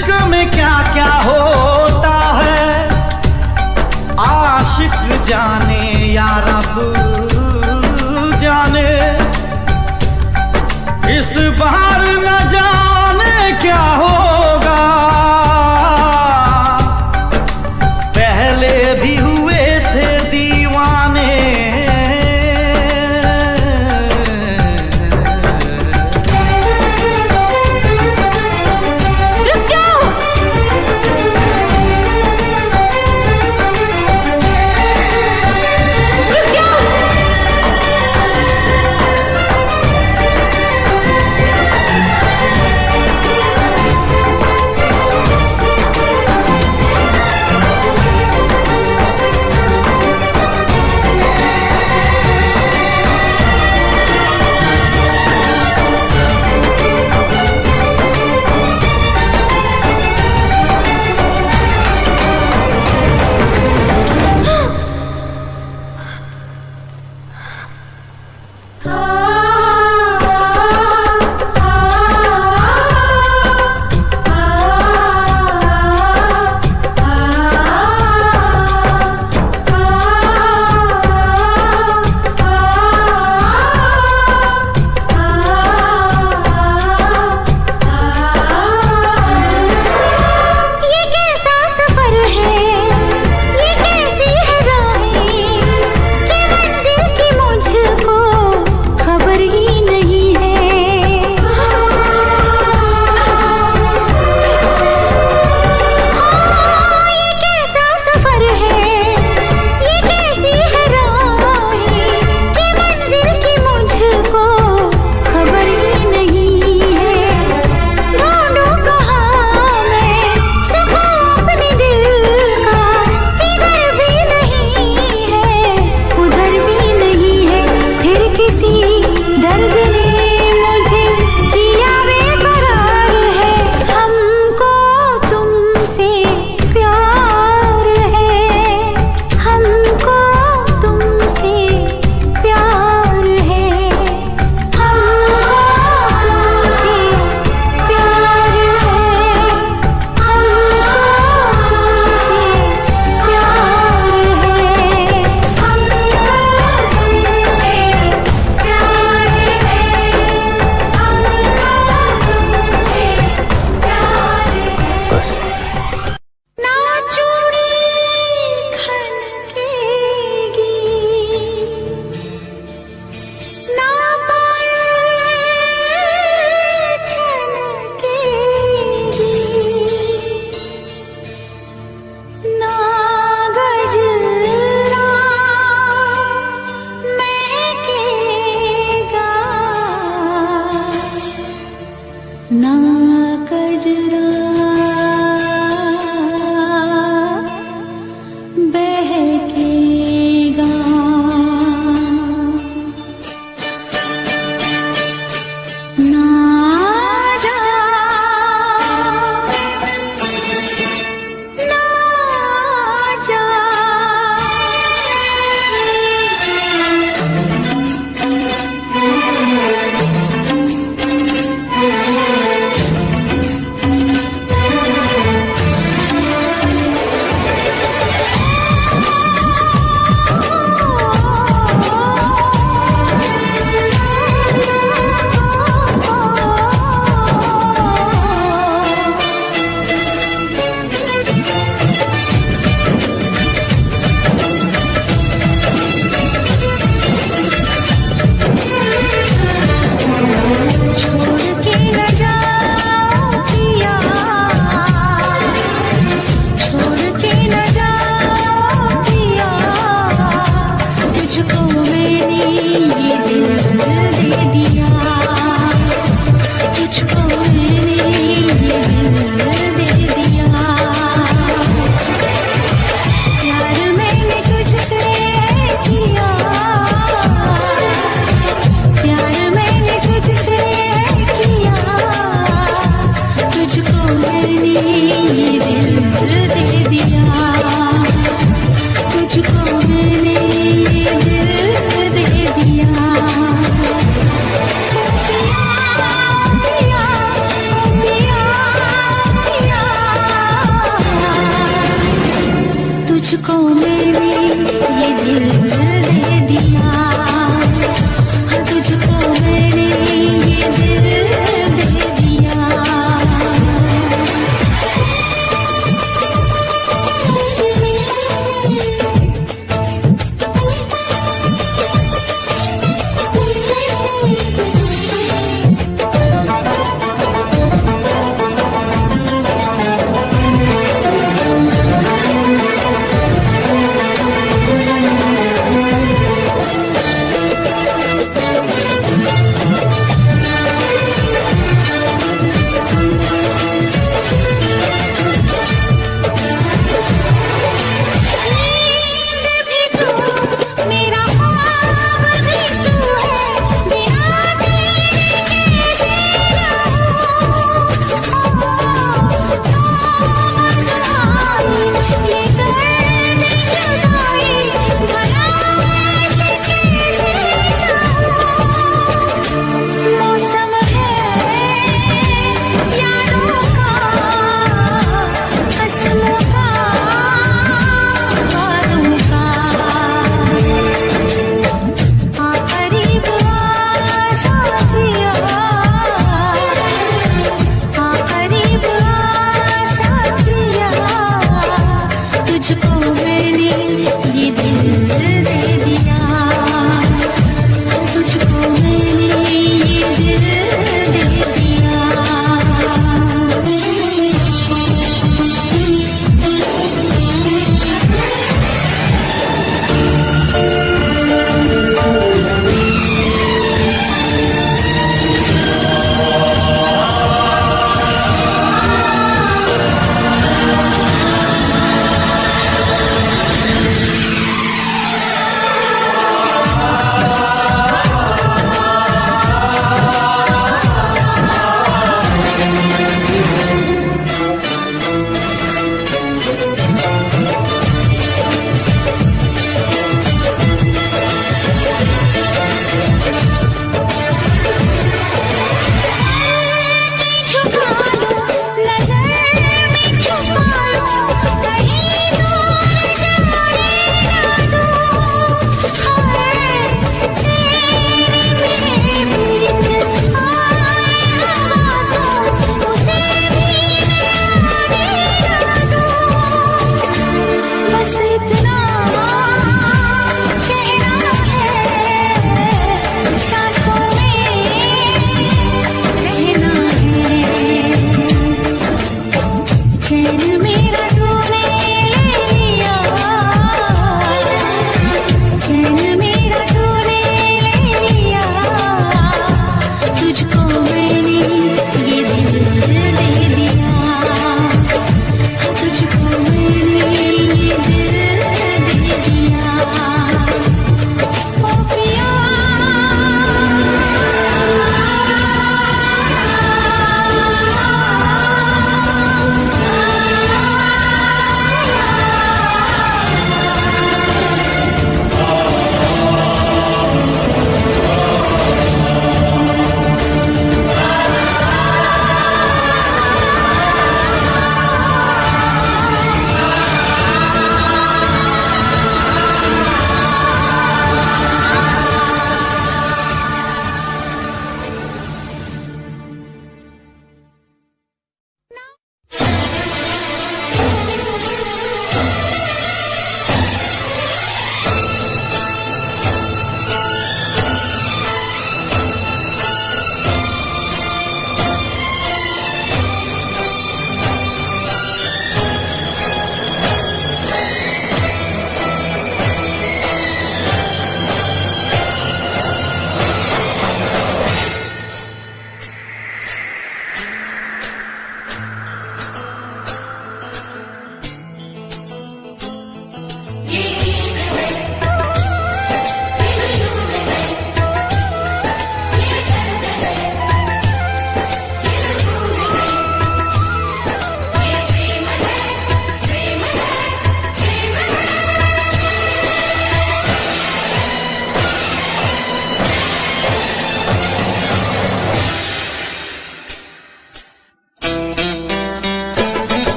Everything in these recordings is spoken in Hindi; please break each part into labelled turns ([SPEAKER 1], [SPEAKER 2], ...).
[SPEAKER 1] इश्क में क्या क्या होता है आशिक जाने या रब जाने। इस बार न जाने क्या होगा, पहले भी हुए थे दीवाने।
[SPEAKER 2] रुक जाओ। रुक जाओ।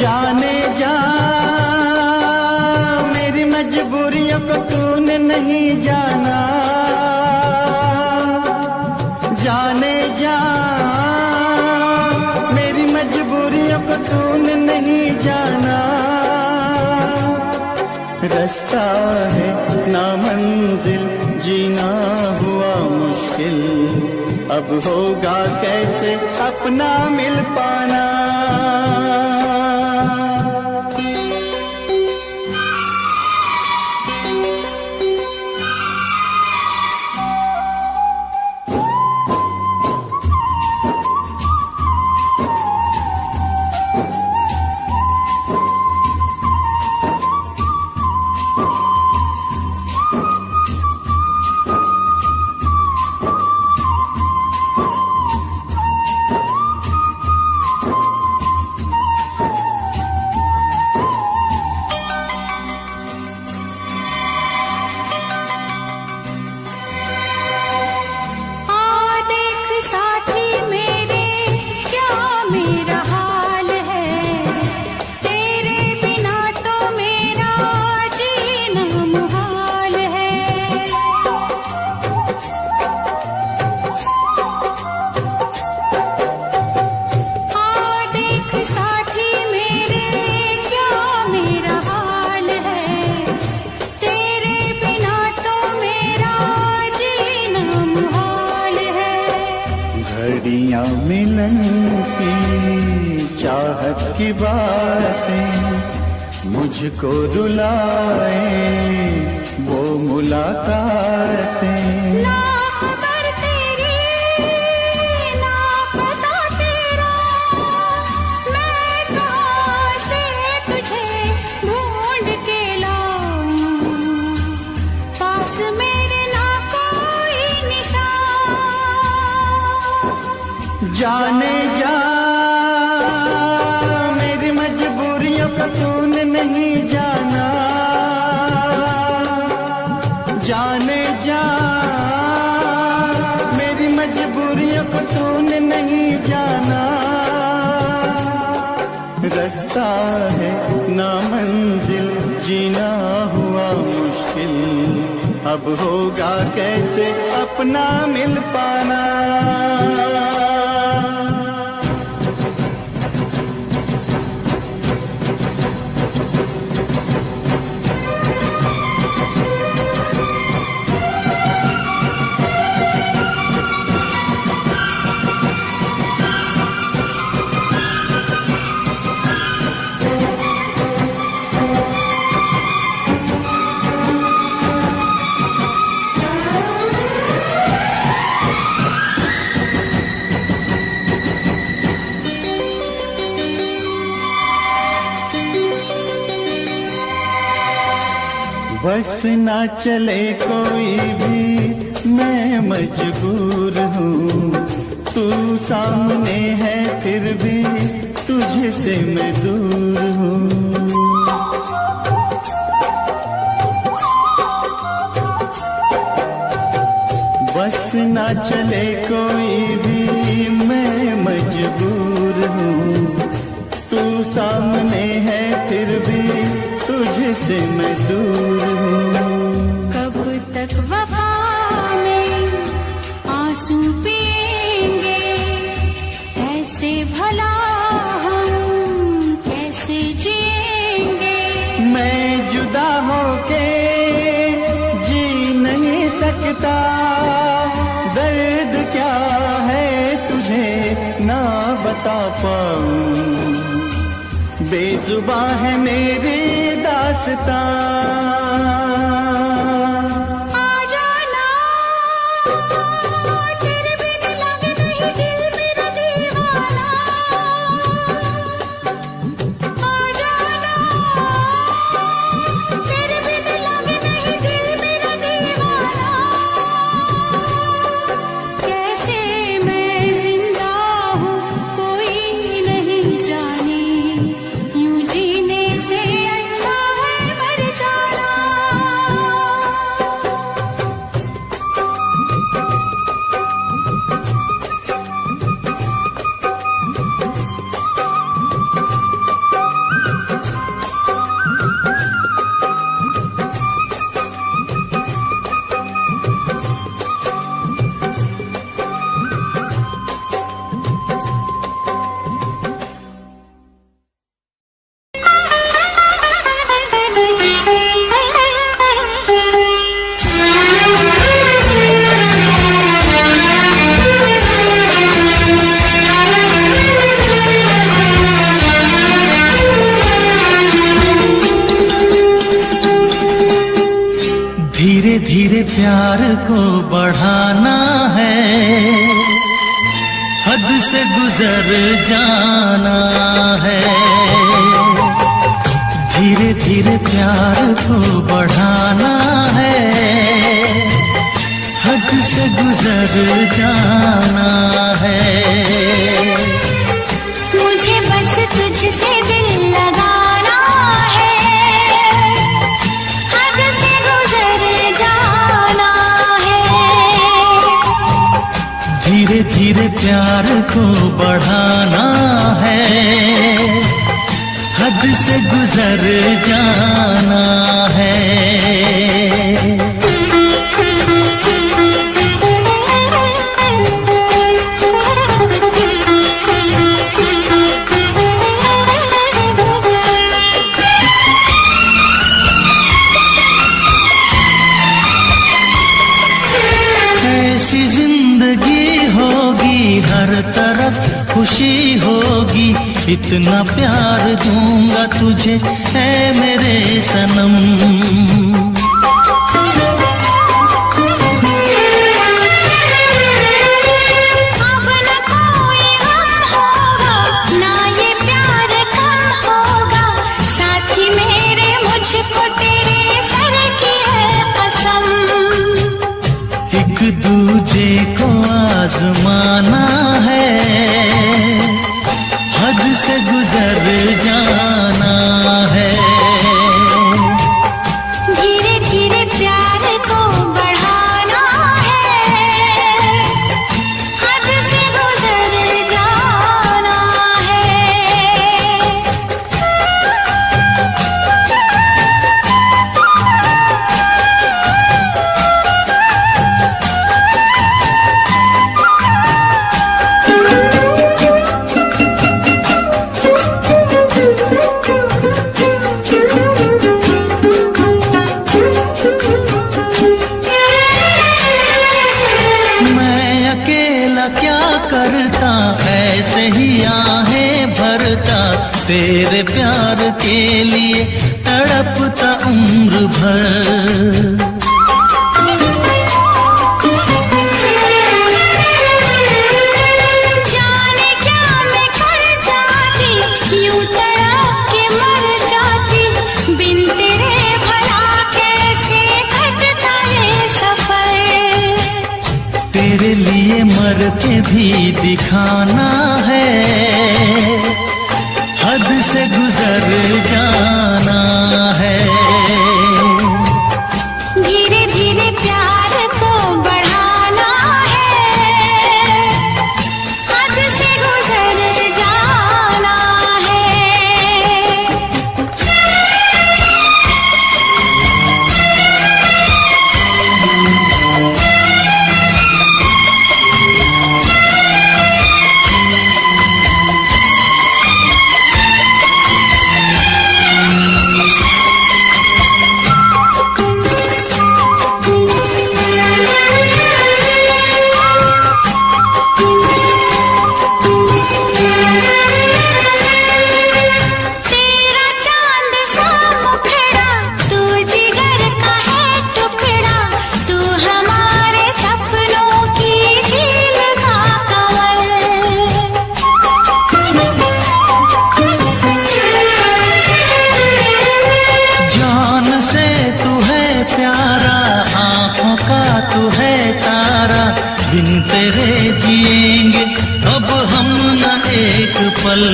[SPEAKER 1] जाने जा मेरी मजबूरियों को तूने नहीं जाना, जाने जा मेरी मजबूरियों को तूने नहीं जाना। रास्ता है ना मंजिल जीना हुआ मुश्किल, अब होगा कैसे अपना मिल पाना। घड़ियां मिलन की चाहत की बातें मुझको रुलाए, वो मुलाकातें।
[SPEAKER 2] ना खबर तेरी ना पता तेरा, मैं कहाँ से तुझे ढूंढ के लाऊं, पास मेरे ना कोई निशान।
[SPEAKER 1] जाने जा मेरी मजबूरियों को तूने नहीं जाना, जाने जा मेरी मजबूरियों को तूने नहीं जाना। रास्ता है ना मंजिल जीना हुआ मुश्किल, अब होगा कैसे अपना मिल पाना। बस ना चले कोई भी मैं मजबूर हूँ, तू सामने है फिर भी तुझे से मैं दूर हूँ। बस ना चले कोई भी मैं मजबूर हूँ, तू सामने है फिर भी तुझे से मैं दूर हूँ।
[SPEAKER 2] कब तक वफा में आंसू पिएंगे, ऐसे भला हम कैसे जिएंगे।
[SPEAKER 1] मैं जुदा होके जी नहीं सकता, दर्द क्या है तुझे ना बता पाऊं, बेजुबां है मेरी दास्तां।
[SPEAKER 2] यूं जीने से अच्छा है मर जाना।
[SPEAKER 1] को बढ़ाना है, हद से गुजर जाना है। धीरे धीरे प्यार को बढ़ाना है, हद से गुजर जाना है।
[SPEAKER 2] मुझे बस तुझसे दिल लगाना है, हद से गुजर जाना है।
[SPEAKER 1] धीरे धीरे प्यार को बढ़ाना है, हद से गुजर जाना है। ऐसी जिंदगी होगी, हर तरफ खुशी होगी, इतना प्यार दूंगा तुझे ऐ मेरे सनम।
[SPEAKER 2] अब न कोई गम होगा, ना ये प्यार कम होगा, साथी मेरे मुझको तेरे सर की है कसम।
[SPEAKER 1] एक दूजे को आजमाना है, हद से गुजर जाना है।
[SPEAKER 2] धीरे धीरे प्यार को बढ़ाना है, हद से गुजर जाना है।
[SPEAKER 1] मैं अकेला क्या करता, ऐसे ही आहें भरता, तेरे प्यार के लिए तड़पता उम्र भर।
[SPEAKER 2] जाने क्या मैं कर जाती, यूं तड़प के मर जाती, बिन तेरे भला कैसे कटता ये सफर।
[SPEAKER 1] तेरे लिए मर के भी दिखाना है, हद से गुजर जाना है।
[SPEAKER 2] धीरे धीरे प्यार को बढ़ाना है, हद से गुजर जाना है। तेरा चांद सा मुखड़ा, तू जिगर का है टुकड़ा, तू हमारे सपनों की झील का कमल।
[SPEAKER 1] जान से तू है प्यारा, आँखों का तू है तारा, बिन तेरे जिएंगे अब हम न एक पल।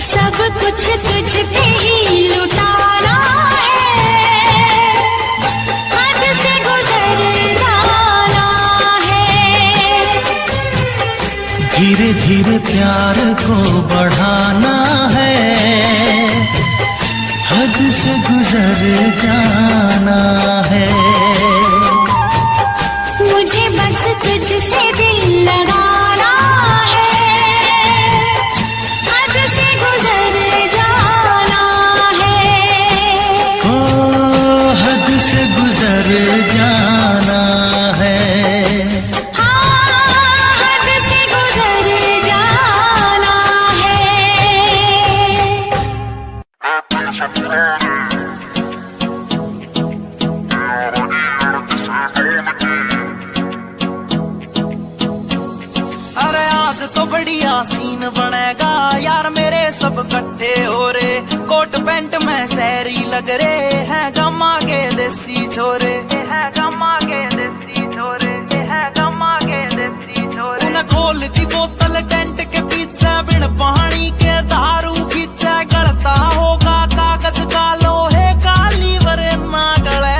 [SPEAKER 2] सब कुछ तुझ पे ही लुटाना है, हद से गुजर जाना है।
[SPEAKER 1] धीरे धीरे प्यार को बढ़ाना है, हद से गुजर जाना है।
[SPEAKER 2] मुझे बस तुझसे दिल लगाना है, हद से गुजर जाना है।
[SPEAKER 1] ओ हद से गुजर जाना है।
[SPEAKER 2] हाँ, हद से गुजर जाना है।
[SPEAKER 3] बैठे हो रे, कोट पैंट में शहरी लग रहे हैं गम्मा के देसी छोरे, है गम्मा के देसी छोरे, है गम्मा के देसी छोरे। उन्हें खोल दी बोतल टेंट के पीछे, बिन पानी के दारू पीछे, गलता होगा कागज का लोहे का लीवर ना गले।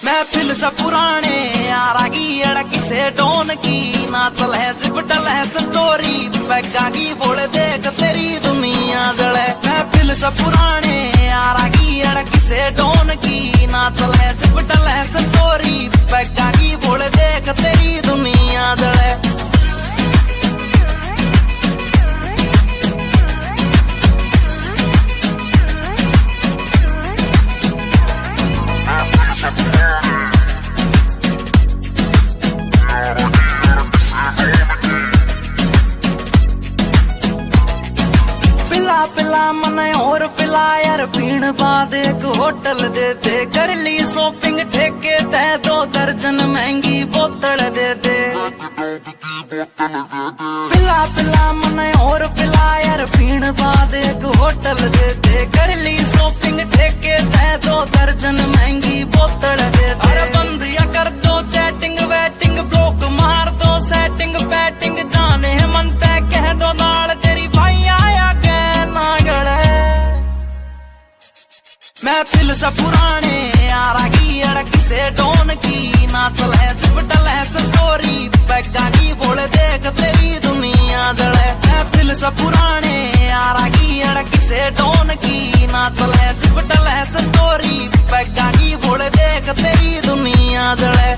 [SPEAKER 3] महफिल से पुराने यारा की अड़की से डोन की, नाचल है चिपटल है स्टोरी, पैगा की बोल देख तेरी दुनिया जले। महफिल से पुराने यारा की अड़की से डोन की, नाचल है चिपटल है स्टोरी, पैगा की बोल देख तेरी दुनिया जले। पिला मने और पिला यार, पीण बाद एक होटल दे दे, कर ली शॉपिंग ठेके ते 2 दर्जन महंगी बोतल दे दे। पिला पिला मने और पिला यार, पीण बाद एक होटल दे दे, कर ली शॉपिंग ठेके ते 2 दर्जन महंगी बोतल दे दे। अरे बंद या कर दो चैटिंग वेटिंग, ब्लॉक मार दो सेटिंग पैटिंग, जाने मन तय कह दो नाल तेरी भाई आया के ना गले। महफिल से पुराने यारा की अड़की से डोन की, नाचल है चिपटल है स्टोरी, पैगा की बोल देख तेरी दुनिया जले। महफिल से पुराने यारा की अड़की से डोन की, नाचल है चिपटल है स्टोरी, पैगा की बोल देख तेरी दुनिया जले।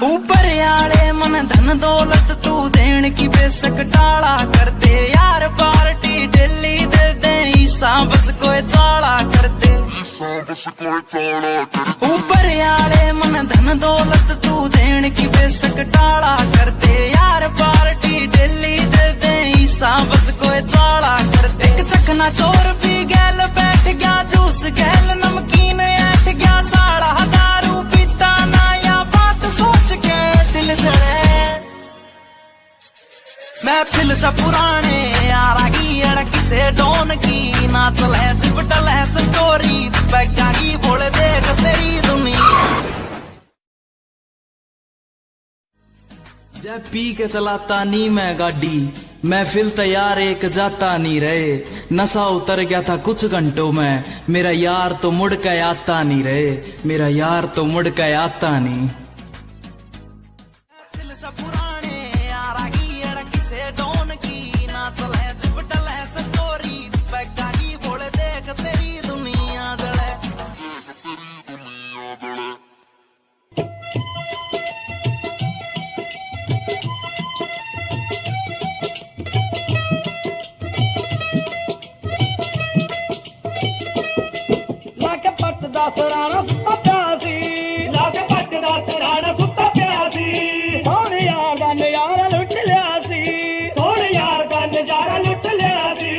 [SPEAKER 3] ऊपर आले मन धन दौलत तू देन की बेशक टाला कर दे, यार पार्टी डेली दे दे, ईसा बस कोई चाला कर दे। ऊपर आले मन धन दौलत तू देन की बेशक टाला कर दे, यार पार्टी डेली दे दे, ईसा बस कोई चाला कर दे। एक चखना चोर भी गैल बैठ गया, जूस गैल नमकीन ऐठ गया, साड़ा दारू पीता ना या बात सोच के दिल जले। महफिल से पुराने यारा की अड़की से डोन की, नाचल है चिपटल है स्टोरी, पैगा की बोल देख तेरी दुनिया।
[SPEAKER 4] जब पी के चलाता नी मैं गाड़ी, महफिल तैयार एक जाता नहीं रहे, नशा उतर गया था कुछ घंटों में, मेरा यार तो मुड़ के आता नहीं रहे, मेरा यार तो मुड़ के आता नहीं।
[SPEAKER 3] महफिल से पुराने यारा की अड़की से डोन की, नाचल है चिपटल है स्टोरी, पैगा की बोल देख तेरी दुनिया जले।
[SPEAKER 5] सराना सुता प्यासी, लाके पट दा सराना सुता प्यासी, सोने यार दा नजारा लुट लिया सी, सोने यार दा नजारा लुट लिया सी,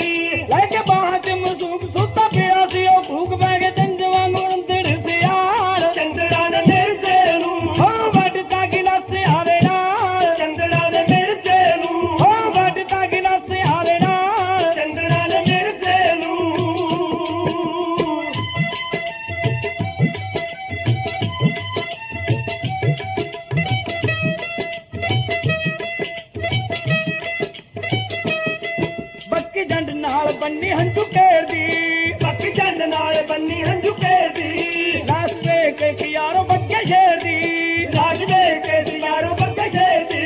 [SPEAKER 5] लेके बाहर च मसूब सुता प्यासी, ओ भूख बैगे चंद वांगू अंदर से यार, चंद्रा ने मिर्चे नू हो वटता गिलास आवे नाल, चंद्रा ने मिर्चे नू हो वटता गिलास आवे नाल, चंद्रा ने मिर्चे नू। बन्नी हंजू केर दी, पक्की चंद नाल बन्नी हंजू केर दी, लाश दे के यारो बच्चे शेर दी, लाश दे के यारो बच्चे शेर दी,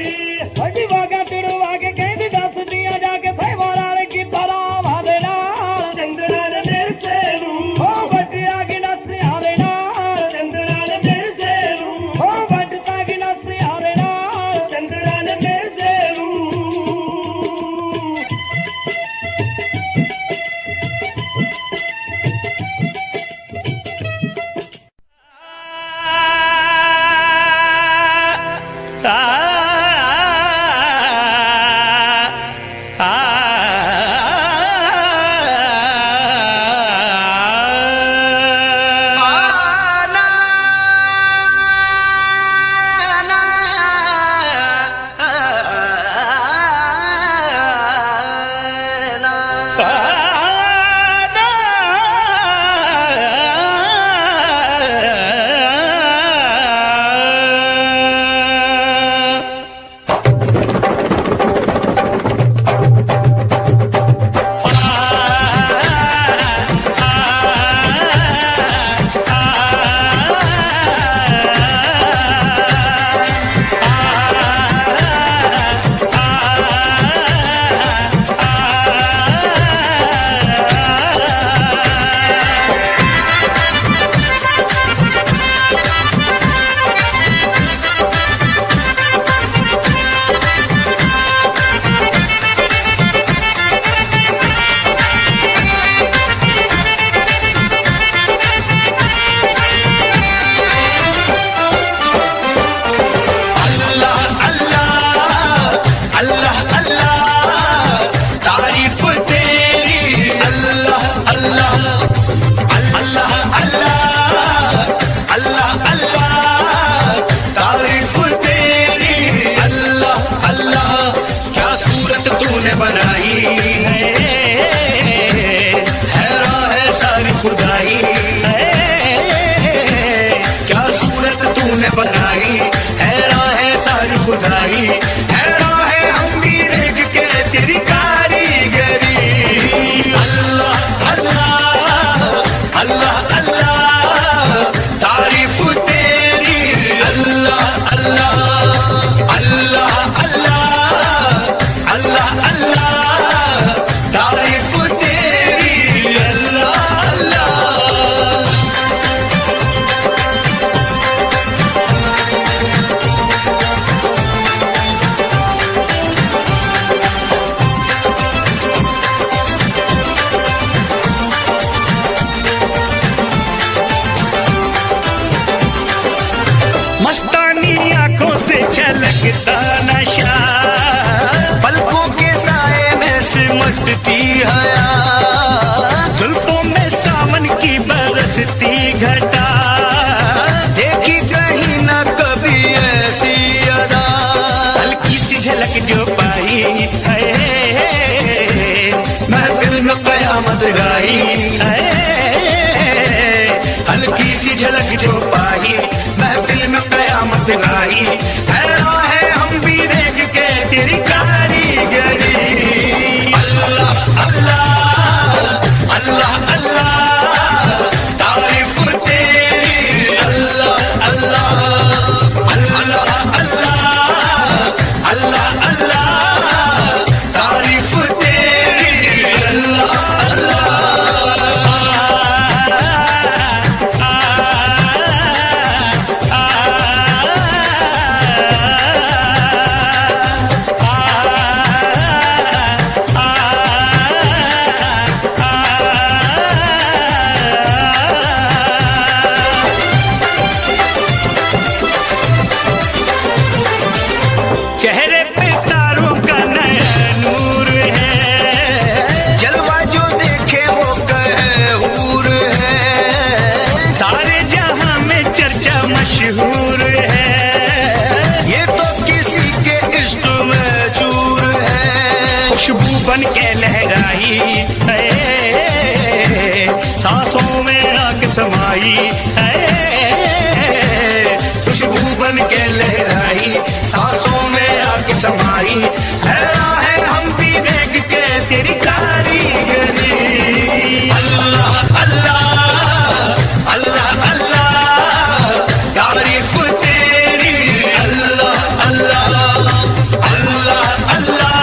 [SPEAKER 5] हजी वागा तेरू वागे कहती दस दिया जाके सही वाला की तरह वादे नाल, चंद्रा ने मिर्चे नू हो बटिया गिलास आवे नाल, चंद्रा ने मिर्चे नू हो बटता गिलास आवे नाल, चंद्रा ने मिर्चे नू।
[SPEAKER 6] बनाई, हैरान है सारी खुदाई, हैरान है हम भी देख के तेरी कारीगरी। अल्लाह अल्लाह अल्लाह अल्लाह तारीफ तेरी, अल्लाह अल्लाह अल्लाह अल्लाह अल्लाह अल्लाह तारीफ तेरी, अल्लाह अल्लाह।
[SPEAKER 5] मस्तानी आंखों से छलकता नशा,
[SPEAKER 6] पलकों के साए में सिमटती हया,
[SPEAKER 5] जुल्फों में सावन की बरसती घटा,
[SPEAKER 6] देखी कहीं ना कभी ऐसी अदा।
[SPEAKER 5] हल्की सी झलक जो पाई है,
[SPEAKER 6] महफिल में कयामत गाई
[SPEAKER 5] है,
[SPEAKER 6] हल्की सी झलक जो पाई, महफिल में कयामत गाई, हैरान है हम भी देख के तेरी कारीगरी। अल्लाह अल्लाह अल्लाह अल्लाह तारीफ तेरी, अल्लाह अल्लाह अल्लाह अल्लाह अल्लाह अल्लाह तारीफ तेरी, अल्लाह अल्लाह।
[SPEAKER 5] चेहरे पे तारों का नया नूर है,
[SPEAKER 6] जलवा जो देखे वो कहे हूर है,
[SPEAKER 5] सारे जहां में चर्चा मशहूर है,
[SPEAKER 6] ये तो किसी के इश्क में चूर है।
[SPEAKER 5] खुशबू बन के लहराई है, सांसों में आग समाई है,
[SPEAKER 6] खुशबू बन के लहराई, सांसों में आके समाई, हैरान है हम भी देख के तेरी कारीगरी। अल्लाह अल्लाह अल्लाह अल्लाह तारीफ तेरी, अल्लाह अल्लाह अल्लाह अल्लाह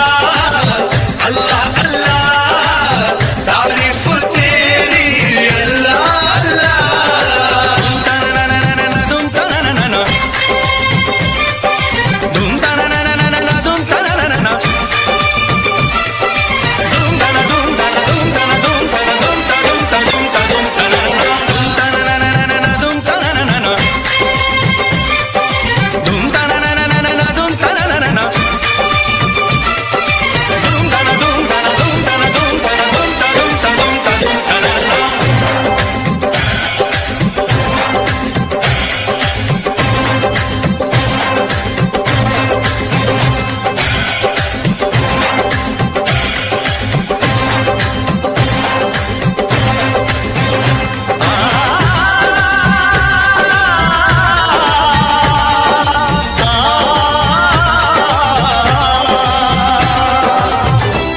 [SPEAKER 6] अल्लाह अल्लाह तारीफ तेरी, अल्लाह अल्लाह।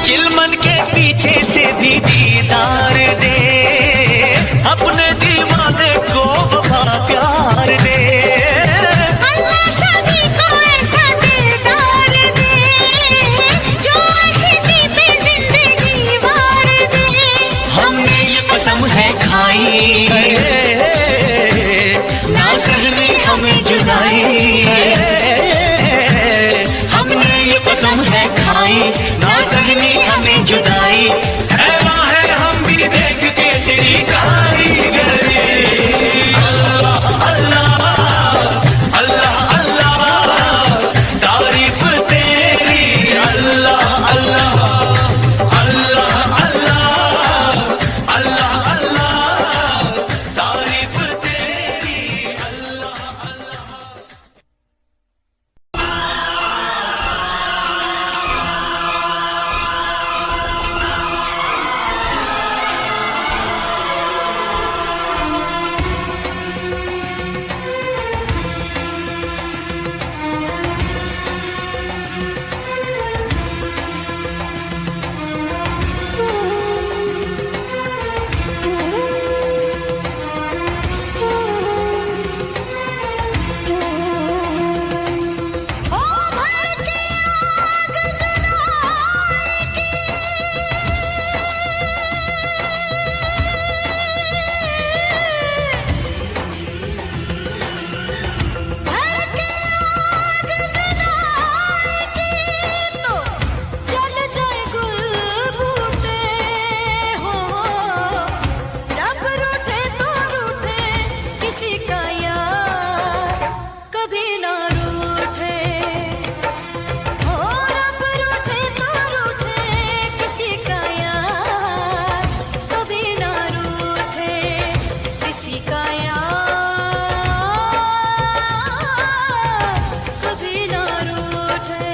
[SPEAKER 5] चिलमन के पीछे से भी दीदार दे, अपने दीवाने को वफा प्यार दे,
[SPEAKER 2] अल्लाह सभी को ऐसा दिलदार दे, जो आशिकी पे जिंदगी वार दे।
[SPEAKER 5] हमने ये कसम है खाई, ना सहनी हमें जुदाई, हमने ये कसम है खाई, ना सहनी हमें जुदाई, हैरान है हम भी देख के तेरी कारीगरी। अल्लाह अल्लाह अल्लाह अल्लाह तारीफ तेरी, अल्लाह अल्लाह अल्लाह अल्लाह अल्लाह अल्लाह तारीफ तेरी, अल्लाह अल्लाह।
[SPEAKER 2] रूठे, और अब रूठे तो रूठे किसी का यार, कभी ना रूठे किसी का यार, कभी ना रूठे।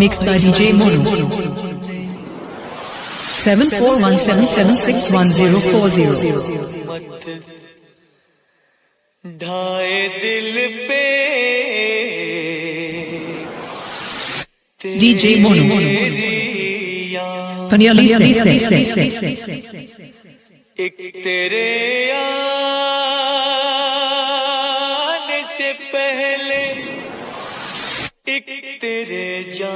[SPEAKER 7] Mixed by DJ Mono. 7417761040.
[SPEAKER 1] ढाए दिल पे
[SPEAKER 7] DJ Mono. Panyali say.
[SPEAKER 1] एक तेरे आने से पहले एक तेरे जाने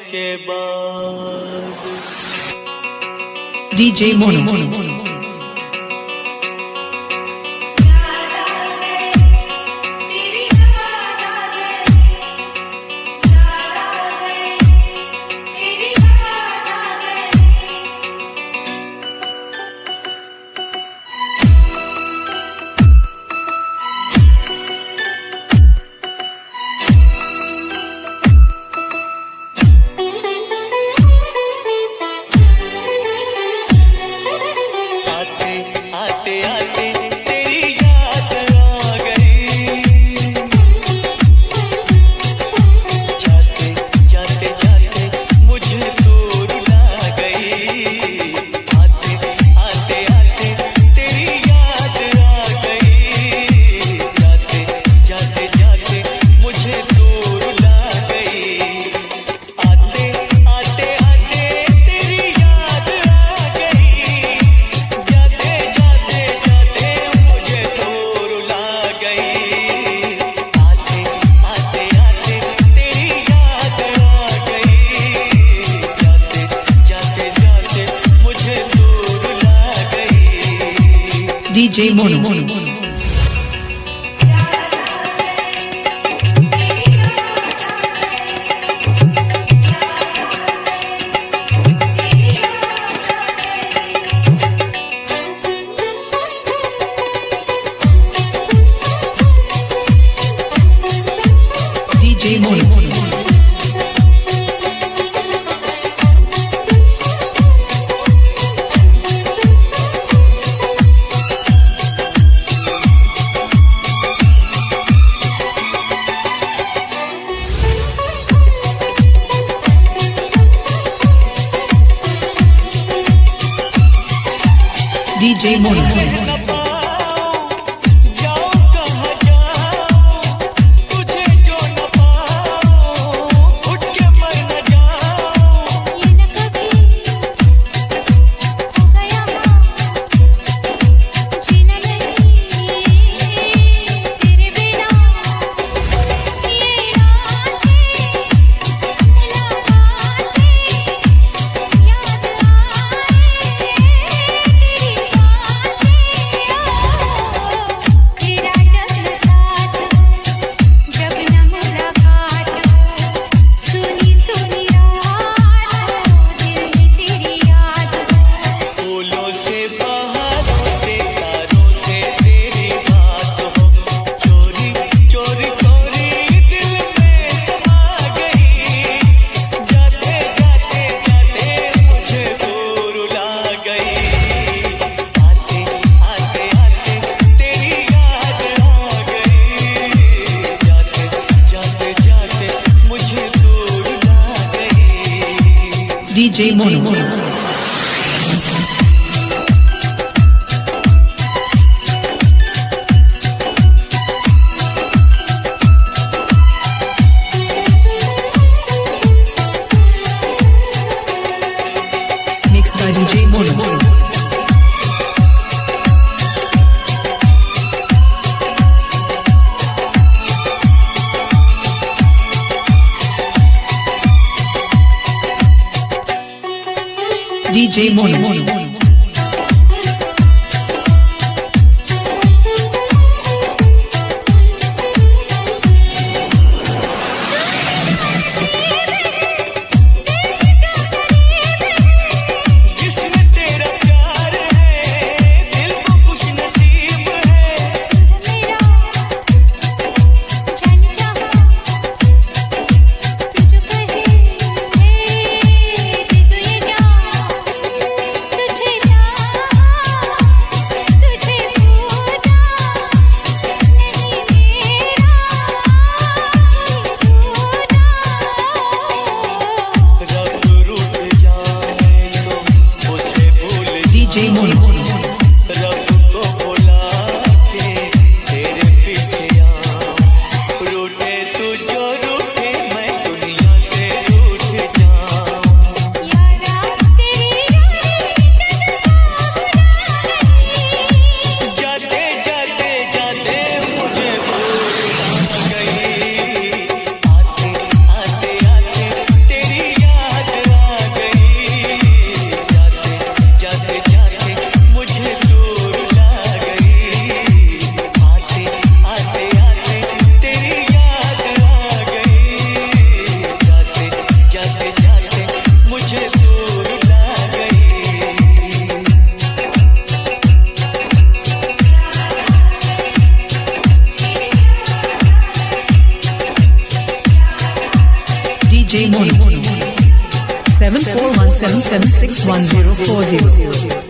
[SPEAKER 1] के बाद
[SPEAKER 7] DJ Mono. DJ Mono. DJ Mono. DJ Mono. DJ Mono. Mixed by DJ Mono. DJ Mono.
[SPEAKER 2] तुझ
[SPEAKER 7] DJ Mono 7417761040.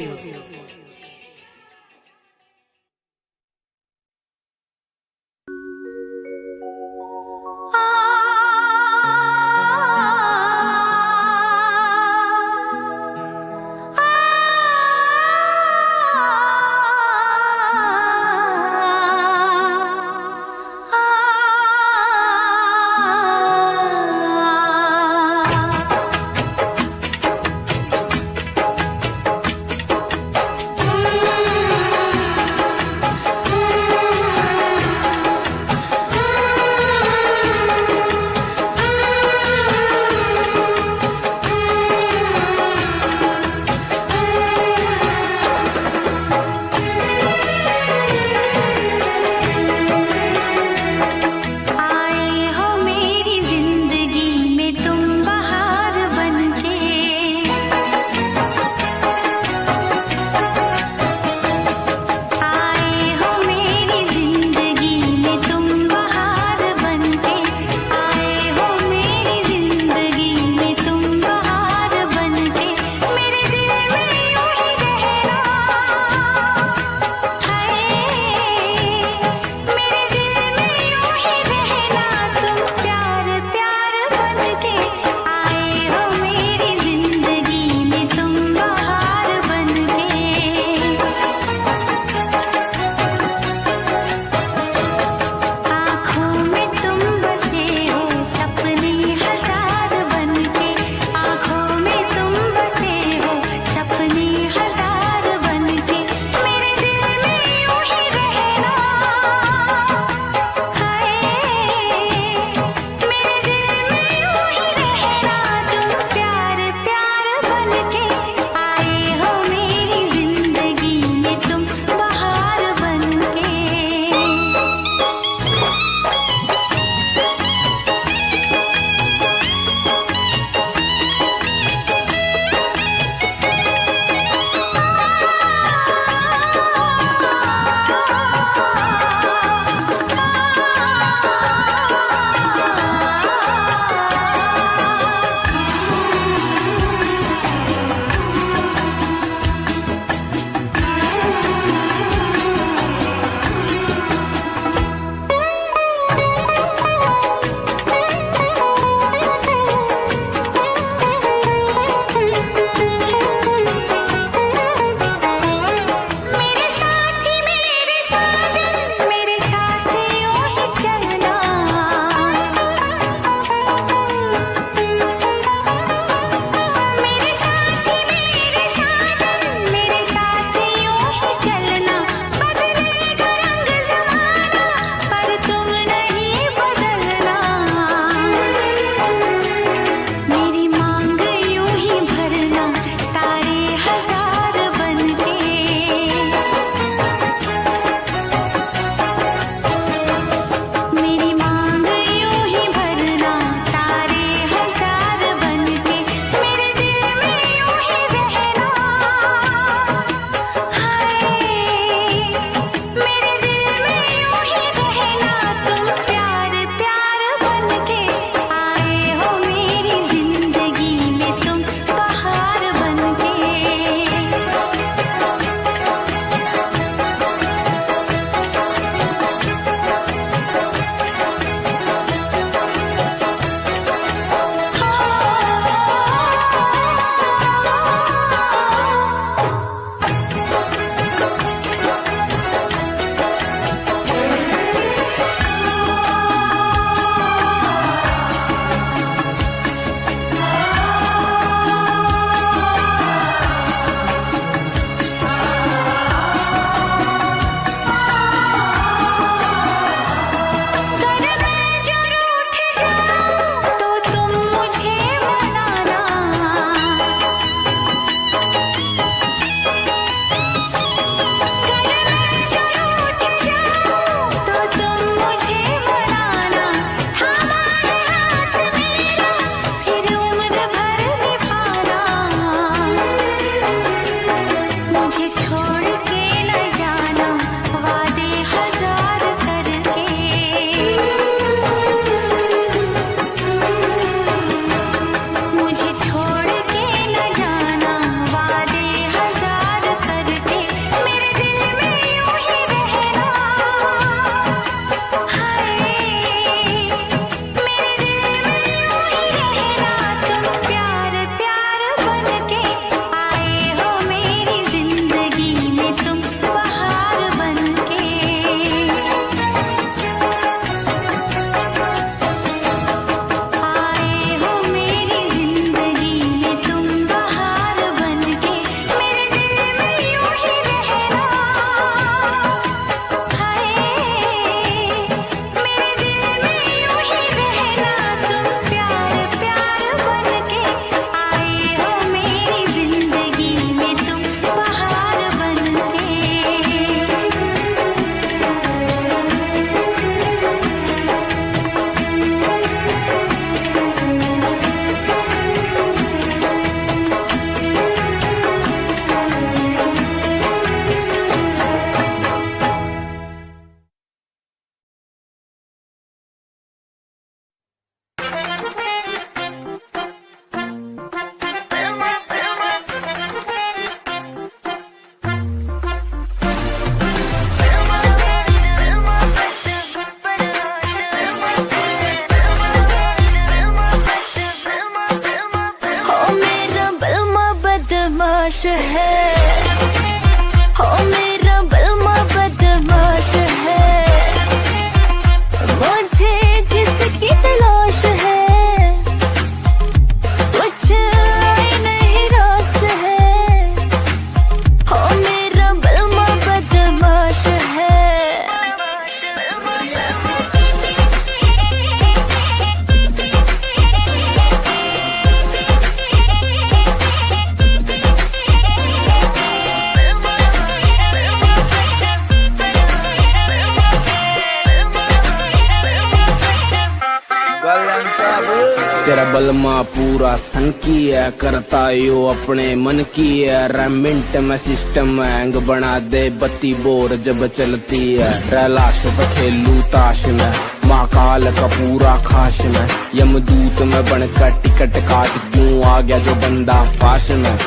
[SPEAKER 8] तेरा बलमा पूरा सन की है, करता यो अपने मन की है। रेमिंट में सिस्टम हैंग बना दे, बत्ती बोर जब चलती है। रैलाश पे खेलू ताश में, महाकाल का पूरा खाश में। यमदूत में बनकर टिकट काट क्यों आ गया जो बंदा फाश में।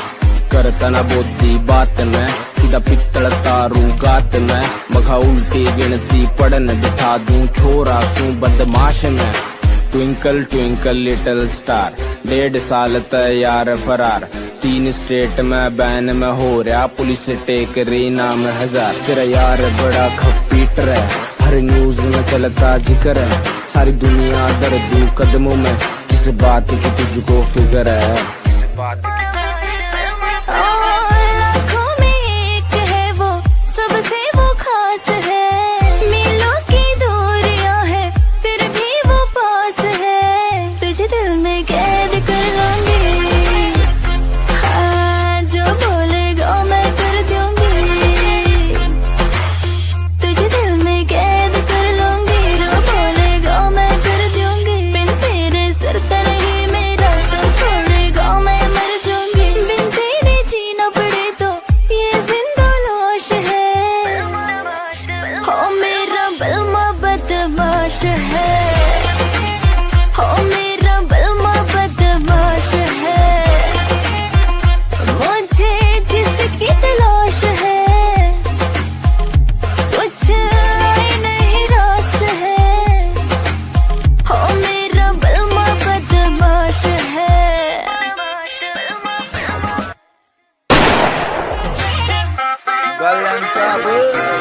[SPEAKER 8] करता ना बोती बात में, सीधा पित्तल तारू गात में। मखा उल्टी गिनती पढ़न बिठा दूं, छोरा सू बदमाश में। ट्विंकल ट्विंकल लिटिल स्टार, 1.5 साल तैयार फरार। 3 स्टेट में बैन में हो रहा, पुलिस टेक रही नाम 1000। तेरा यार बड़ा खपीटर है, हर न्यूज में चलता जिक्र है। सारी दुनिया दर्दू कदमों में, किस बात की तुझको फिक्र है। किस बात की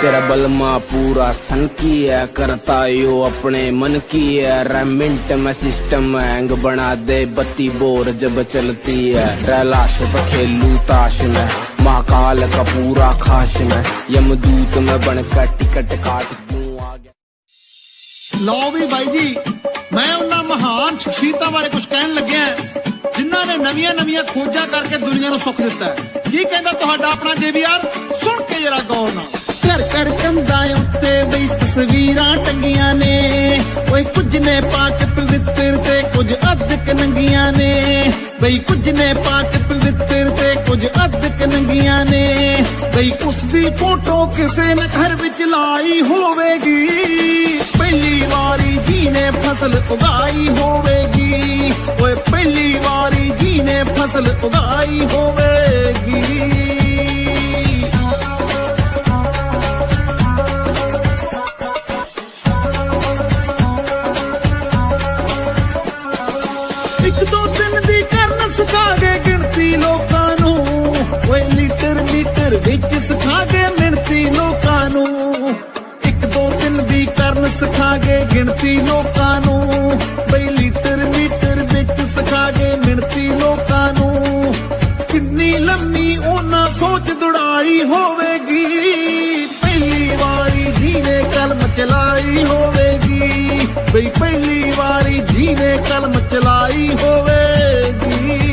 [SPEAKER 8] तेरा बलमा पूरा सन की है, करता यो अपने मन की है। रेमिंट में सिस्टम हैंग बना दे, बत्ती बोर जब चलती है। रैलाश पे खेलू ताश में, महाकाल का पूरा खाश में। यमदूत में बनकर टिकट काट क्यों आ गया।
[SPEAKER 9] लो भी भाई जी, मैं उन्हां महान शख्सियतां बारे कुछ कहन लग्या जिन्हां ने नवीं खोजा करके दुनिया नूं सुख दिता है। की कहंदा तुहाडा अपना JBR, सुन के जरा गौर नाल।
[SPEAKER 1] घर घर कंधा उत्ते बई तस्वीरां टंगियां ने, ओए कुछ ने पाक पवित्र ते कुछ अधक नंगियां ने। बई कुछ ने पाक पवित्र ते कुछ अधक नंगियां ने। बई उसदी फोटो किसे ने घर विच लाई होवेगी, पहली वारी जी ने फसल उगाई होवेगी। ओए पहली वारी जी ने फसल उगाई होवेगी। विच सिखा के मिणती लोकां नूं, 1 2 3 दी करन सिखा के गिणती लोकां नूं। बई लीटर मीटर विच सिखा के मिणती लोकां नूं। किन्नी लम्मी ओना सोच दुड़ाई होवेगी, पहली वारी जी ने कलम चलाई होवेगी। बई पहली वारी जी ने कलम चलाई होवेगी।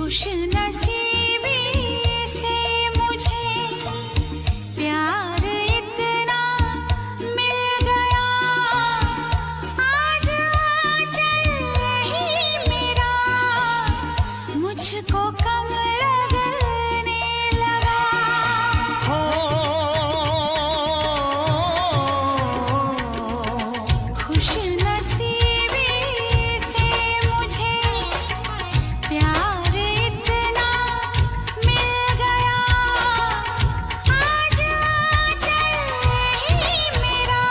[SPEAKER 2] खुश नसीबी से मुझे प्यार इतना मिल गया, आज आंचल ही मेरा मुझको कम लगने लगा। खुश नसीबी से मुझे प्यार इतना मिल गया, आज आंचल ही मेरा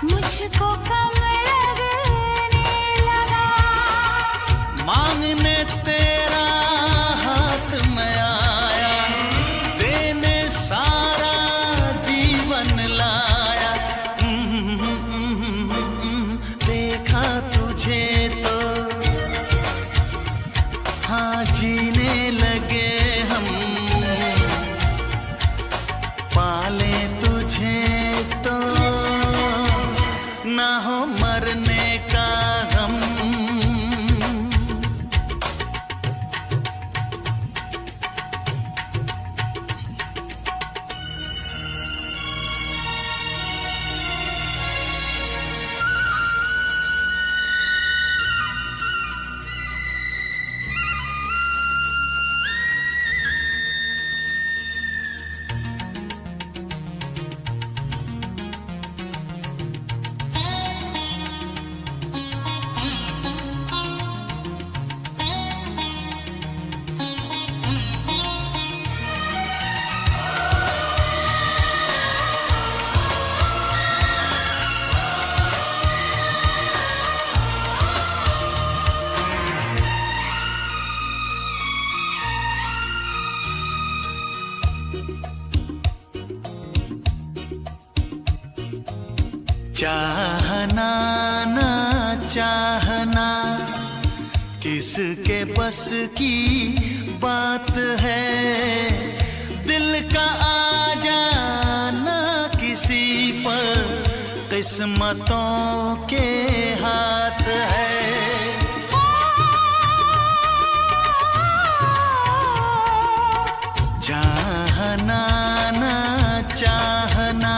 [SPEAKER 2] मुझको कम लगने लगा।
[SPEAKER 1] मांगने तेरा हाथ में आया, देने सारा जीवन लाया। देखा तुझे तो हाँ जीने लगे हम, पाले तुझे तो ना हो मरने का गम। चाहना ना चाहना किसके बस की बात है, दिल का आ जाना किसी पर किस्मतों के हाथ है। चाहना ना चाहना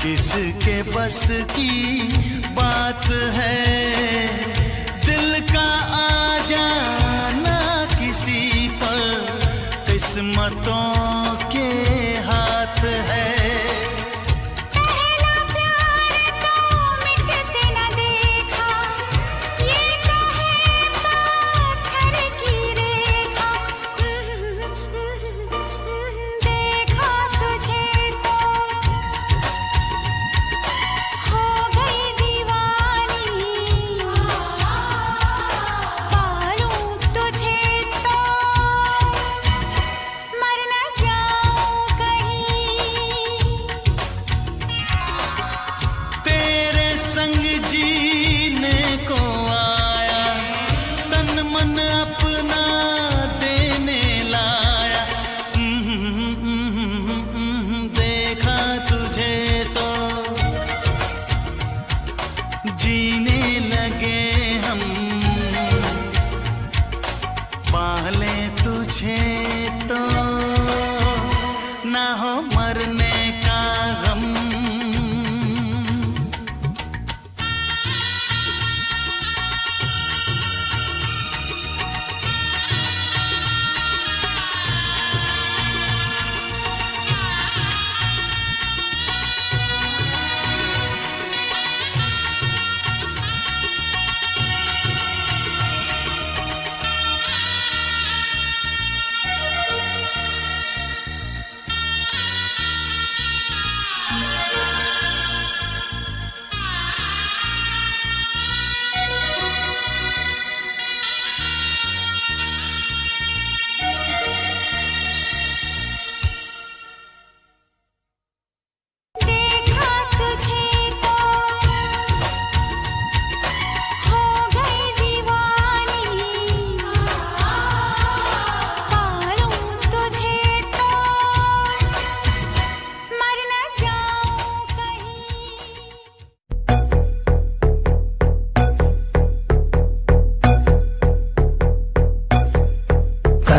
[SPEAKER 1] किसके बस की बात है, दिल का आ जाना किसी पर किस्मतों के हाथ है।
[SPEAKER 2] पहला प्यार तो मिटते न देखा, ये तो है पत्थर की रेखा। देखा तुझे तो हो गई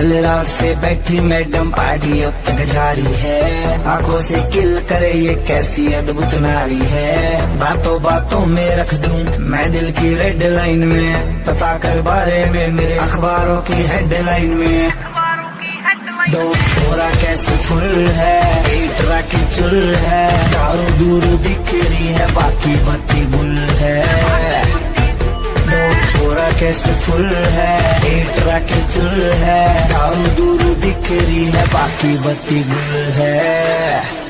[SPEAKER 3] कल रात से बैठी मैडम पार्टी अब तक जारी है, आंखों से किल करे ये कैसी अद्भुत नारी है। बातों बातों में रख दूं मैं दिल की रेड लाइन में, पता कर बारे में मेरे अखबारों की हेडलाइन में। दो छोरा कैसे फुल है, एक राखी चुल है, दारू दूर दिख रही है बाकी बत्ती गुल है। दो छोरा कैसे फुल है, एक राखी चुल है, दारू दूर दिख रही है बाकी बत्ती गुल है।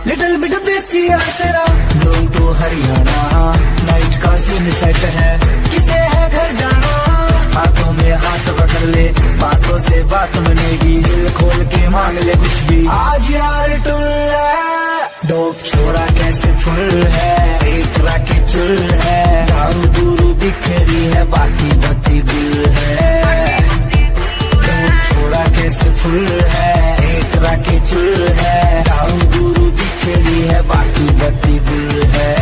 [SPEAKER 3] लिटिल बिट देसी है तेरा ब्लूम टू हरियाणा, नाइट का सीन सेट है, किसे है घर जाना। हाथों में हाथ पकड़ ले, बातों से बात बनेगी, दिल खोल के मांग ले कुछ भी आज यार टुल है। डोप छोरा कैसे फुल है, एक राखी चुल है, दारू दूरू दिख रही है बाकी बत्ती गुल है। डोप छोरा कैसे फुल है, एक राखी चुल है, दारू दूरू दिख रही है बाकी बत्ती गुल है।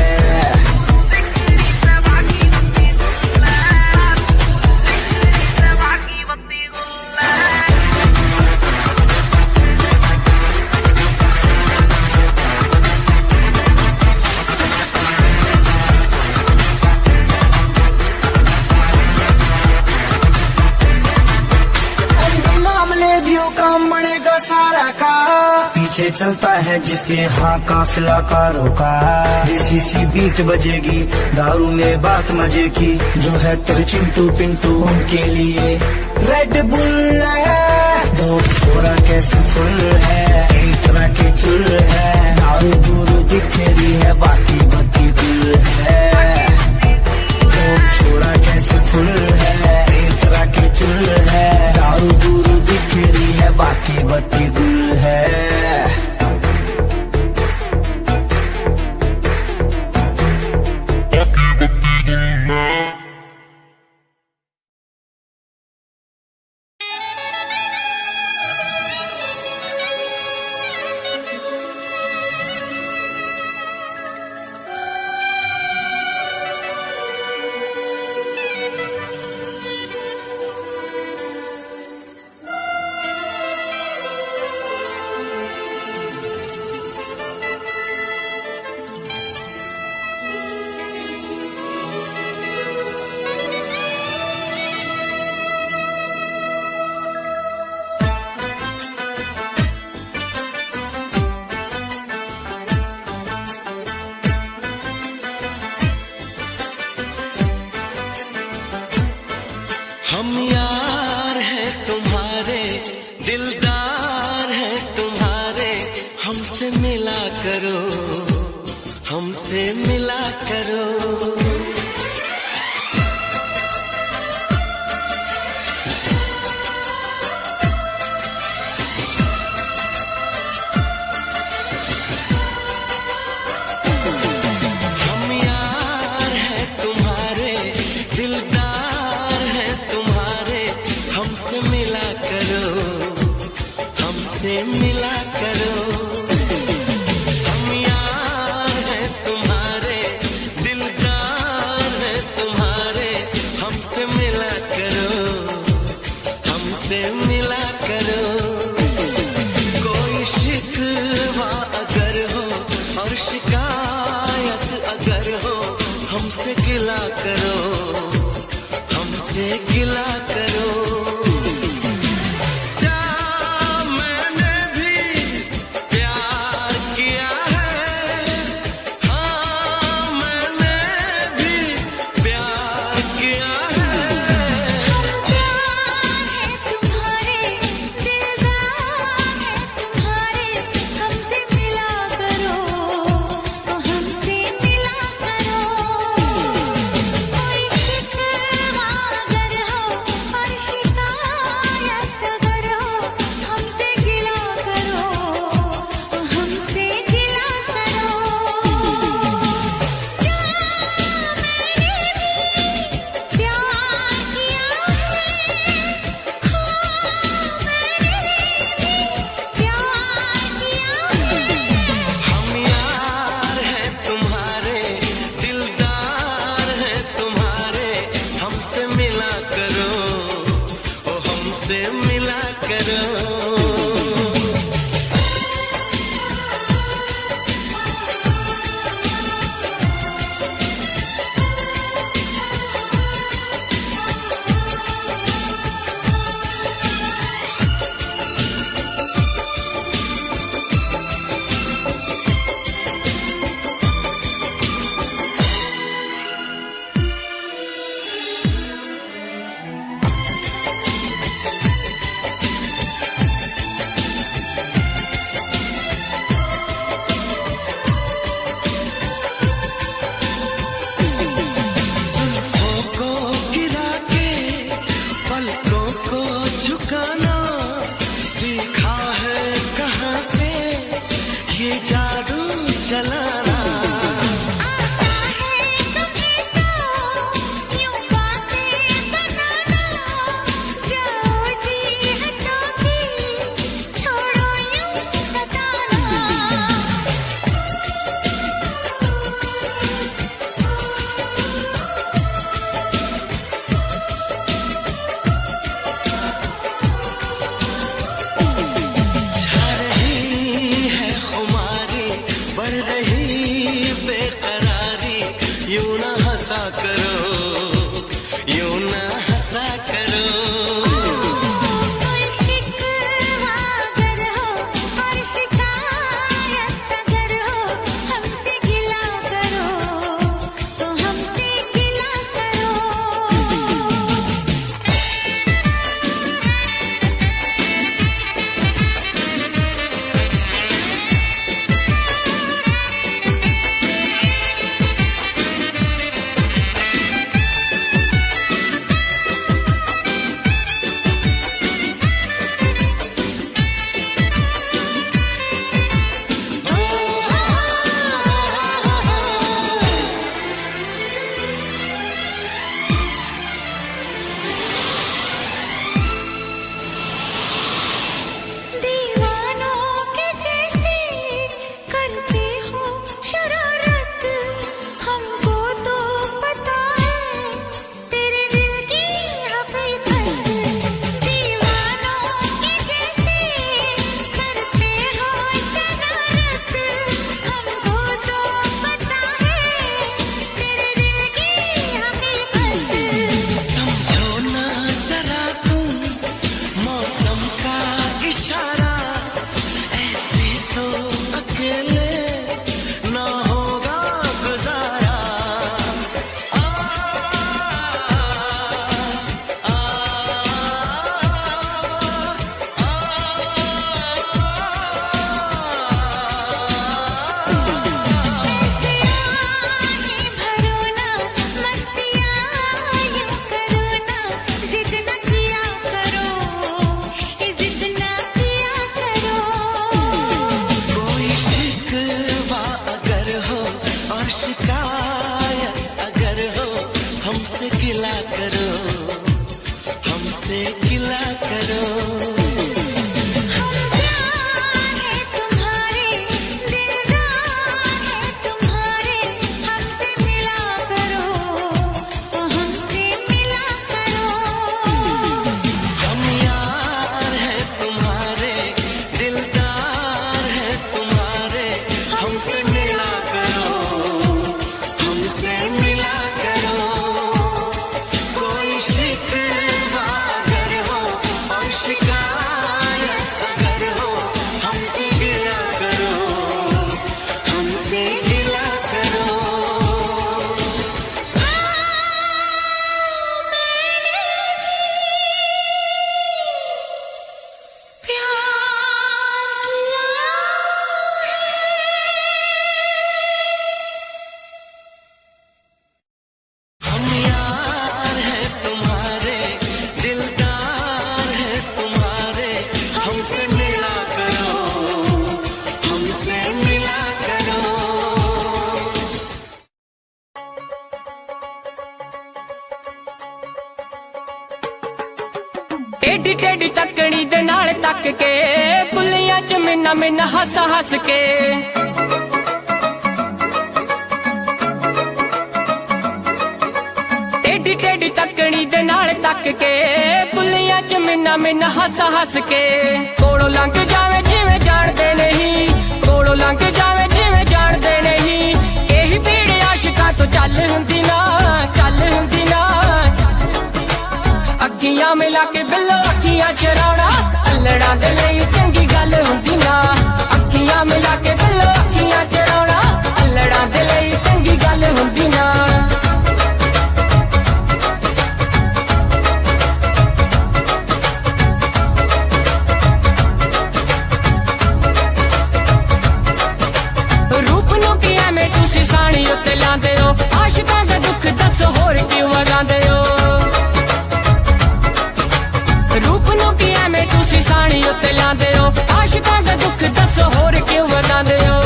[SPEAKER 3] काम बनेगा सारा का, पीछे चलता है जिसके हाँ काफिला कारों का। देसी सी बीट बजेगी, दारू में बात मजे की, जो है तेरे चिंटू पिंटू उनके लिए रेड बुल है। दो छोरा कैसे फुल है, एक राखी चुल है, दारू दूर दिख रही है बाकी बत्ती गुल है। दो छोरा कैसे फुल है, एक राखी चुल है, दारू दूर दिख रही है बाकी बत्ती गुल है।
[SPEAKER 6] हम यार हैं तुम्हारे, दिलदार हैं तुम्हारे, हमसे मिला करो, हमसे मिला करो। मिला करो, हम यार हैं तुम्हारे, दिलदार हैं तुम्हारे, हमसे मिला करो, हमसे मिला करो। कोई शिकवा अगर हो और शिकायत अगर हो, हमसे गिला करो, हमसे गिला करो। प्यार जादू चलाना।
[SPEAKER 2] यूं बातें बनाना, जाओ जी हटो जी, छोड़ो यूं सताना।
[SPEAKER 6] छा रही है खुमारी, बढ़ रही बेकरारी, यूं ना हंसा करो, यूं ना हंसा करो।
[SPEAKER 2] कोई शिकवा अगर हो और शिकायत अगर हो, हमसे गिला करो तो हमसे गिला करो। दीवानों के जैसे करते हो शरारत, हमको तो पता है तेरे दिल की हकीकत। दीवानों के जैसे करते हो शरारत, हमको तो पता है तेरे दिल की हकीकत।
[SPEAKER 6] समझो ना जरा तुम मौसम का इशारा, ऐसे तो अकेले ना होगा गुजारा। आ, आ,
[SPEAKER 2] भरो ना मस्तियाँ यूं करो ना, जिद न किया करो, ये जिद न किया करो।
[SPEAKER 6] कोई शिकवा अगर हो और शिकायत अगर हो, हमसे गिला करो, हमसे गिला करो।
[SPEAKER 2] हम प्यार है तुम्हारे, दिलदार है तुम्हारे, हमसे मिला करो तो हमसे मिला करो।
[SPEAKER 6] हम यार हैं तुम्हारे, दिलदार हैं तुम्हारे, हमसे मिला करो, हमसे मिला करो। कोई शिकवा अगर हो और शिकायत अगर हो, हमसे गिला करो, हमसे गिला करो। हम यार हैं तुम्हारे, दिलदार हैं तुम्हारे, हमसे मिला करो, हमसे मिला करो।
[SPEAKER 5] टेढ़ी टेढ़ी तकड़ी दे नाल तक के, कुलियां च मिन्ना मिन्ना हस हस के। टेढ़ी टेढ़ी तकड़ी दे नाल तक के, कुलियां च मिन्ना मिन्ना हस हस के। कोड़ों लंघ जावे जिवें जाणदे नहीं, कोड़ों लंघ जावे जिवें जाणदे नहीं। यही भीड़ आशिकां तो चल हुंदी ना, चल हुंदी ना। अखियां मिला के बिल्लो अखियां चराउणा, अल्लड़ां दे लई चंगी गल हुंदी ना। अखियां मिला के बिल्लो अखियां चराउणा, अल्लड़ां दे लई चंगी गल हुंदी ना। रूप नूं की एवें तुसीं साणी उत्ते लांदे हो, आशिकां दा दुख दस होर क्यों वगांदे हो। रूप नूं की एवें तुसीं साणी उत्ते लांदे हो, आशिकां दा दुख दस होर क्यों वगांदे हो।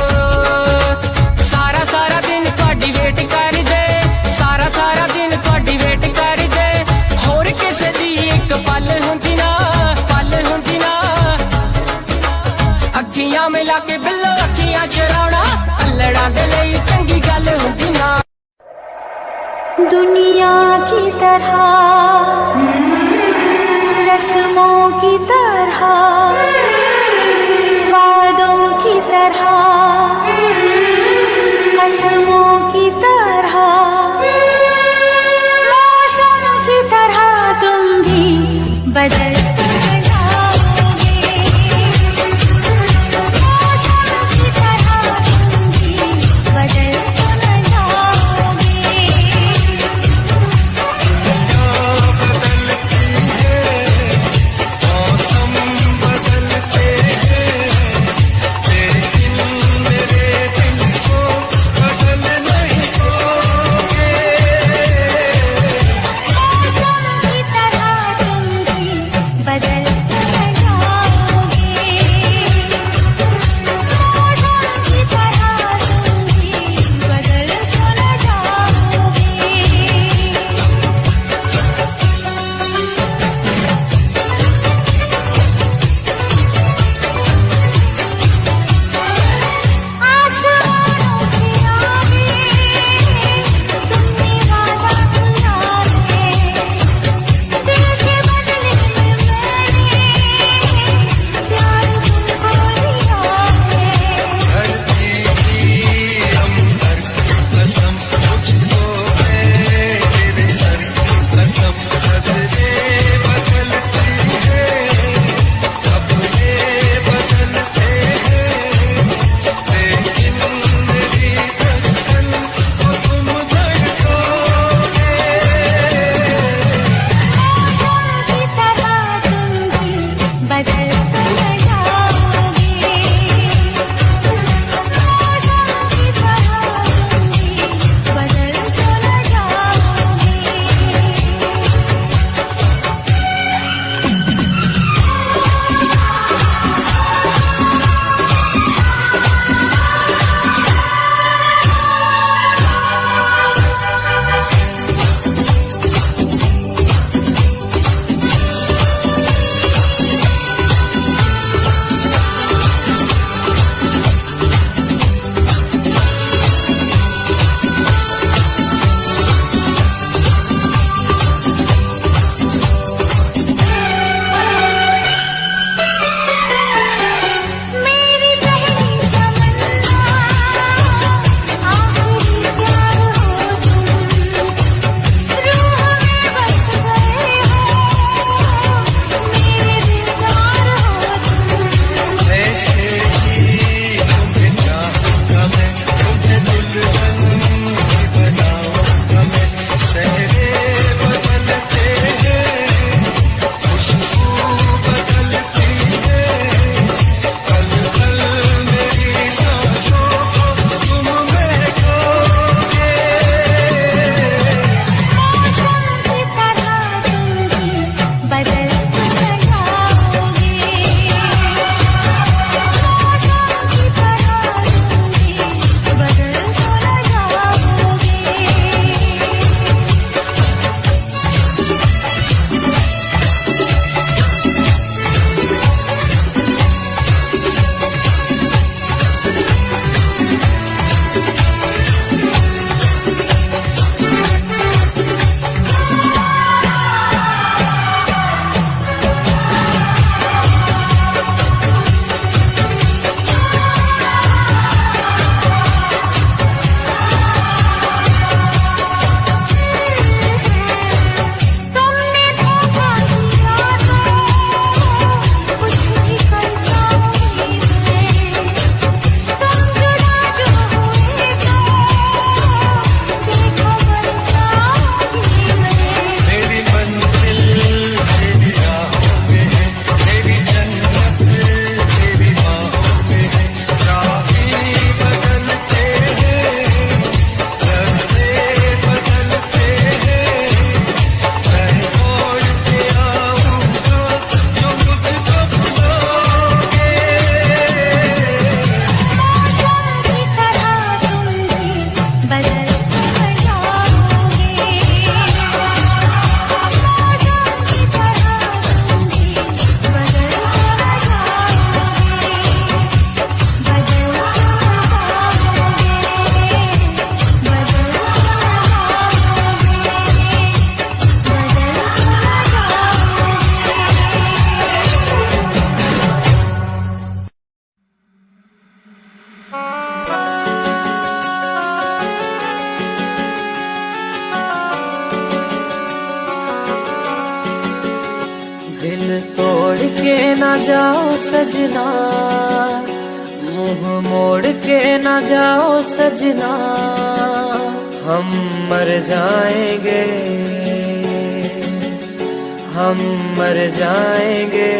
[SPEAKER 3] अखियां मिला के बिल्लो अखियां चराना अल्लड़ा दे लई चंगी गल हुंदी ना
[SPEAKER 2] दुनिया की तरह रस्मों की तरह वादों की तरह कसमों की तरह मौसम की तरह तुम भी बदलते जाओगे मौसम की तरह तुम भी बदलते जाओगे
[SPEAKER 6] मौसम बदलती
[SPEAKER 10] जाओ सजना, मुंह मोड़ के न जाओ सजना, हम मर जाएंगे, हम मर जाएंगे।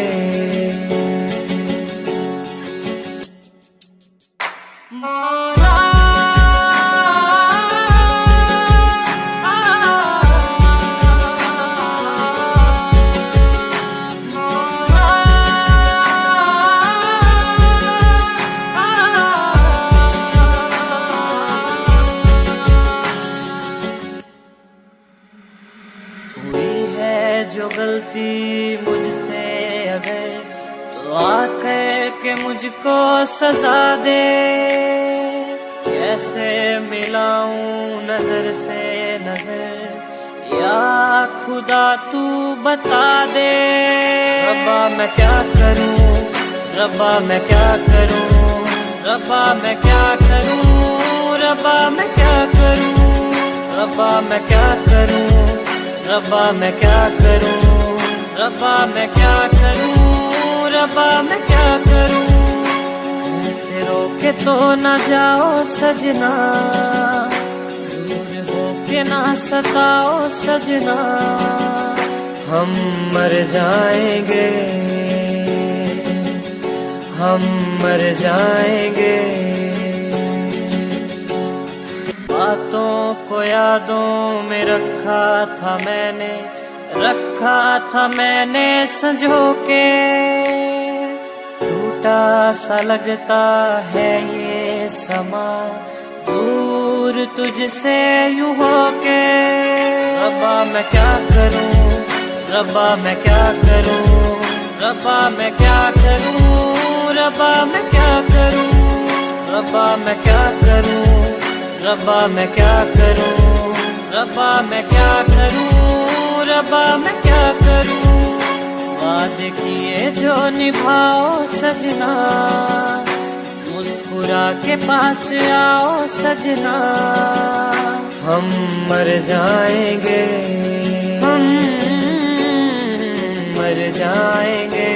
[SPEAKER 10] जो गलती मुझसे अगर तो आकर के मुझको सजा दे, कैसे मिलाऊं नजर से नजर या खुदा तू बता दे। रब्बा मैं क्या करूं, रब्बा मैं क्या करूं, रब्बा मैं क्या करूं, रब्बा मैं क्या करूं, रब्बा मैं क्या करूं, रब्बा मैं क्या करूं, रब्बा मैं क्या करूं, रब्बा मैं क्या करूं। ऐसे रोके तो न जाओ सजना, दूर होके ना सताओ सजना, हम मर जाएंगे, हम मर जाएंगे। बातों को यादों में रखा था मैंने, रखा था मैंने संजो के, टूटा सा लगता है ये समा दूर तुझसे यूं होके। रब्बा मैं क्या करूं, रब्बा मैं क्या करूं, रब्बा मैं क्या करूं, रब्बा मैं क्या करूं, रब्बा मैं क्या करूं, रब्बा मैं क्या करूं, रब्बा मैं क्या करूं, रब्बा मैं क्या करूं। वादे किए जो निभाओ सजना, मुस्कुरा के पास आओ सजना, हम मर जाएंगे, हम मर जाएंगे।